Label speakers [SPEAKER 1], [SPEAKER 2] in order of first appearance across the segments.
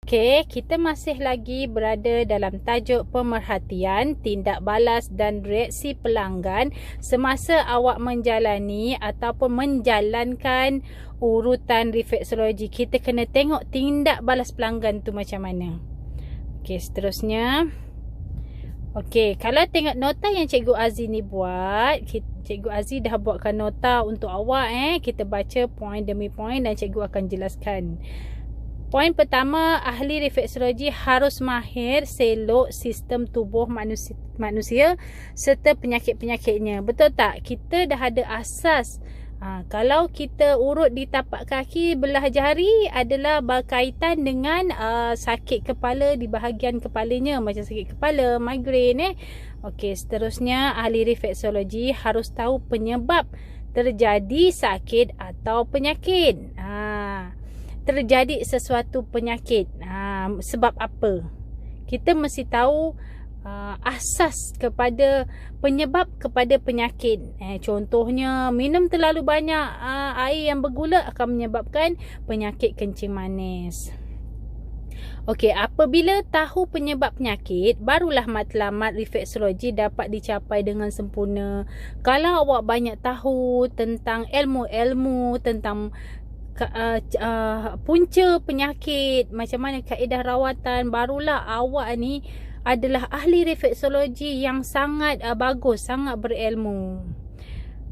[SPEAKER 1] Okey, kita masih lagi berada dalam tajuk pemerhatian, tindak balas dan reaksi pelanggan semasa awak menjalani ataupun menjalankan urutan refleksologi. Kita kena tengok tindak balas pelanggan tu macam mana. Okey, seterusnya. Okey, kalau tengok nota yang Cikgu Aziz ni buat, Cikgu Aziz dah buatkan nota untuk awak. Kita baca poin demi poin dan Cikgu akan jelaskan. Poin pertama, ahli refleksologi harus mahir selok sistem tubuh manusia serta penyakit-penyakitnya. Betul tak? Kita dah ada asas. Kalau kita urut di tapak kaki belah jari adalah berkaitan dengan sakit kepala di bahagian kepalanya. Macam sakit kepala, migraine. Okey, seterusnya ahli refleksologi harus tahu penyebab terjadi sakit atau penyakit. Terjadi sesuatu penyakit, sebab apa? Kita mesti tahu asas kepada penyebab kepada penyakit. Contohnya, minum terlalu banyak air yang bergula akan menyebabkan penyakit kencing manis. Okey, apabila tahu penyebab penyakit, barulah matlamat refleksologi dapat dicapai dengan sempurna. Kalau awak banyak tahu tentang ilmu-ilmu tentang punca penyakit, macam mana kaedah rawatan, barulah awak ni adalah ahli refleksologi yang sangat bagus, sangat berilmu.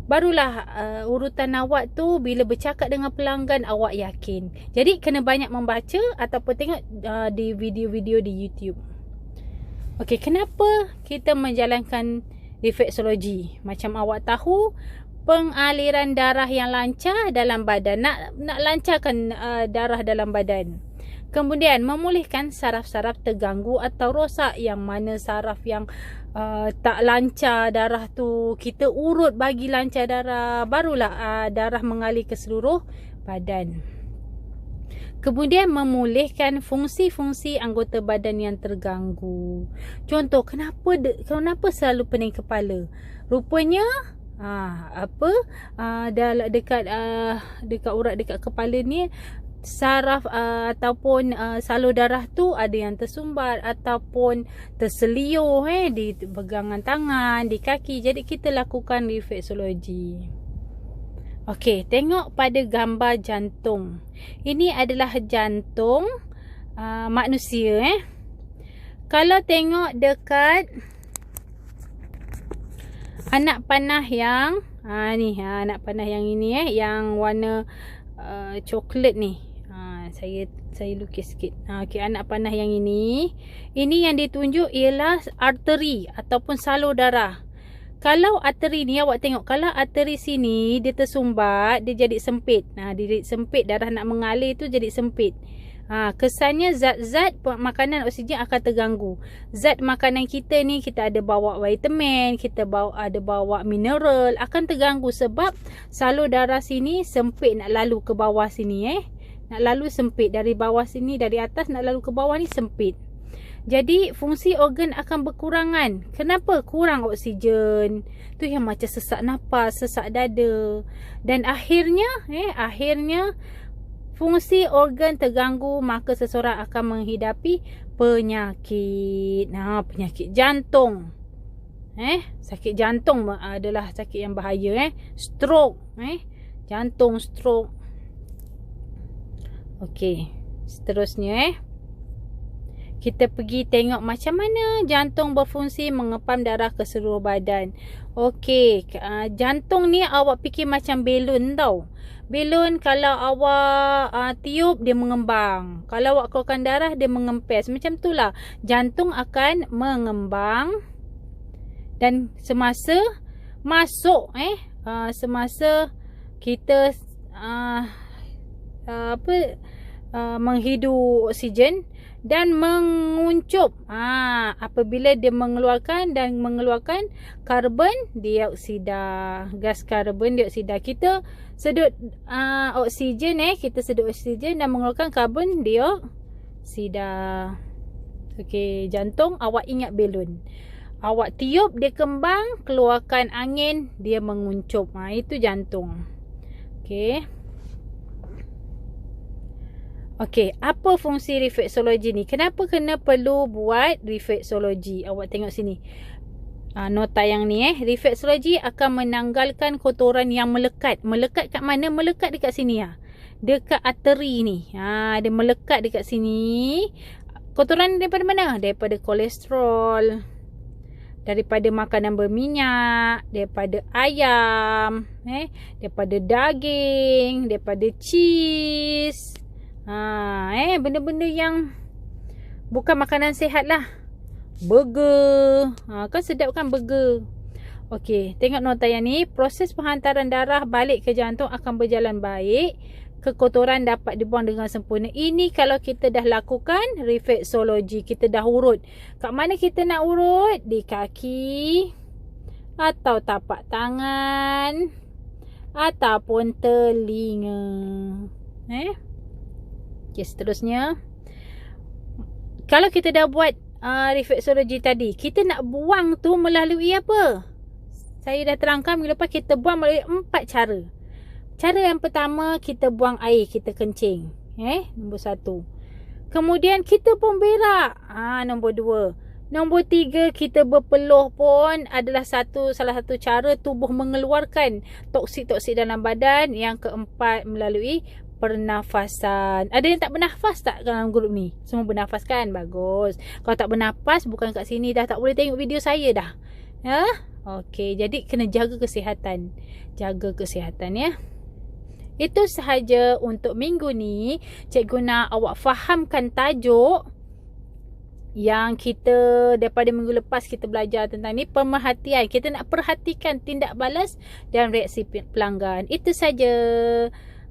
[SPEAKER 1] Barulah urutan awak tu bila bercakap dengan pelanggan awak yakin. Jadi kena banyak membaca ataupun tengok di video-video di YouTube. Okey, kenapa kita menjalankan refleksologi? Macam awak tahu, pengaliran darah yang lancar dalam badan, nak lancarkan darah dalam badan. Kemudian memulihkan saraf-saraf terganggu atau rosak. Yang mana saraf yang tak lancar darah tu, kita urut bagi lancar darah, barulah darah mengalir ke seluruh badan. Kemudian memulihkan fungsi-fungsi anggota badan yang terganggu. Contoh, kenapa selalu pening kepala? Rupanya dekat urat dekat kepala ni, saraf ataupun salur darah tu ada yang tersumbat ataupun terseliuh di pegangan tangan, di kaki. Jadi kita lakukan refleksologi. Okey, tengok pada gambar jantung. Ini adalah jantung manusia. Kalau tengok dekat anak panah yang anak panah yang ini yang warna coklat ni. Saya lukis sikit. Okey, anak panah yang ini yang ditunjuk ialah arteri ataupun salur darah. Kalau arteri ni awak tengok, kalau arteri sini dia tersumbat, dia jadi sempit. Dia jadi sempit, darah nak mengalir tu jadi sempit. Kesannya zat-zat makanan oksigen akan terganggu. Zat makanan kita ni, kita ada bawa vitamin, kita ada bawa mineral, akan terganggu sebab salur darah sini sempit nak lalu ke bawah sini. Nak lalu sempit dari bawah sini, dari atas nak lalu ke bawah ni sempit. Jadi fungsi organ akan berkurangan. Kenapa? Kurang oksigen. Tu yang macam sesak nafas, sesak dada. Dan akhirnya fungsi organ terganggu, maka seseorang akan menghidapi penyakit. Penyakit jantung. Sakit jantung adalah sakit yang bahaya. Stroke. Jantung stroke. Okey, seterusnya kita pergi tengok macam mana jantung berfungsi mengepam darah ke seluruh badan. Okey, jantung ni awak fikir macam belon tau. Belon kalau awak tiup dia mengembang. Kalau awak keluarkan darah dia mengempes. Macam itulah jantung akan mengembang. Dan semasa masuk semasa kita menghidu oksigen dan menguncup, apabila dia mengeluarkan karbon dioksida, gas karbon dioksida, kita sedut oksigen kita sedut oksigen dan mengeluarkan karbon dioksida. Okey, jantung awak ingat belon. Awak tiup dia kembang, keluarkan angin dia menguncup. Itu jantung. Okey. Okey, apa fungsi refleksologi ni? Kenapa kena perlu buat refleksologi? Awak tengok sini. Nota yang ni refleksologi akan menanggalkan kotoran yang melekat. Melekat kat mana? Melekat dekat sini dekat arteri ni. Dia melekat dekat sini. Kotoran daripada mana? Daripada kolesterol, daripada makanan berminyak, daripada ayam, daripada daging, daripada cheese. Benda-benda yang bukan makanan sihat lah. Burger. Kan sedap kan burger. Okey, tengok nota yang ni. Proses penghantaran darah balik ke jantung akan berjalan baik. Kekotoran dapat dibuang dengan sempurna. Ini kalau kita dah lakukan refleksologi. Kita dah urut. Kat mana kita nak urut? Di kaki, atau tapak tangan, ataupun telinga. Okey, seterusnya. Kalau kita dah buat refleksologi tadi, kita nak buang tu melalui apa? Saya dah terangkan minggu lepas, kita buang melalui 4 cara. Cara yang pertama, kita buang air, kita kencing. Nombor 1. Kemudian kita pun berak. Nombor 2. Nombor 3, kita berpeluh pun adalah salah satu cara tubuh mengeluarkan toksik-toksik dalam badan. Yang keempat, melalui pernafasan. Ada yang tak bernafas tak dalam grup ni? Semua bernafas kan? Bagus. Kalau tak bernafas, bukan kat sini dah tak boleh tengok video saya dah. Okey, jadi kena jaga kesihatan. Jaga kesihatan ya. Itu sahaja untuk minggu ni. Cikgu nak awak fahamkan tajuk yang kita daripada minggu lepas kita belajar tentang ni, pemerhatian. Kita nak perhatikan tindak balas dan reaksi pelanggan. Itu saja.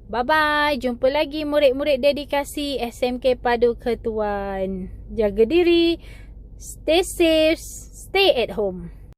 [SPEAKER 1] Bye-bye. Jumpa lagi murid-murid dedikasi SMK Padu Ketuan. Jaga diri. Stay safe. Stay at home.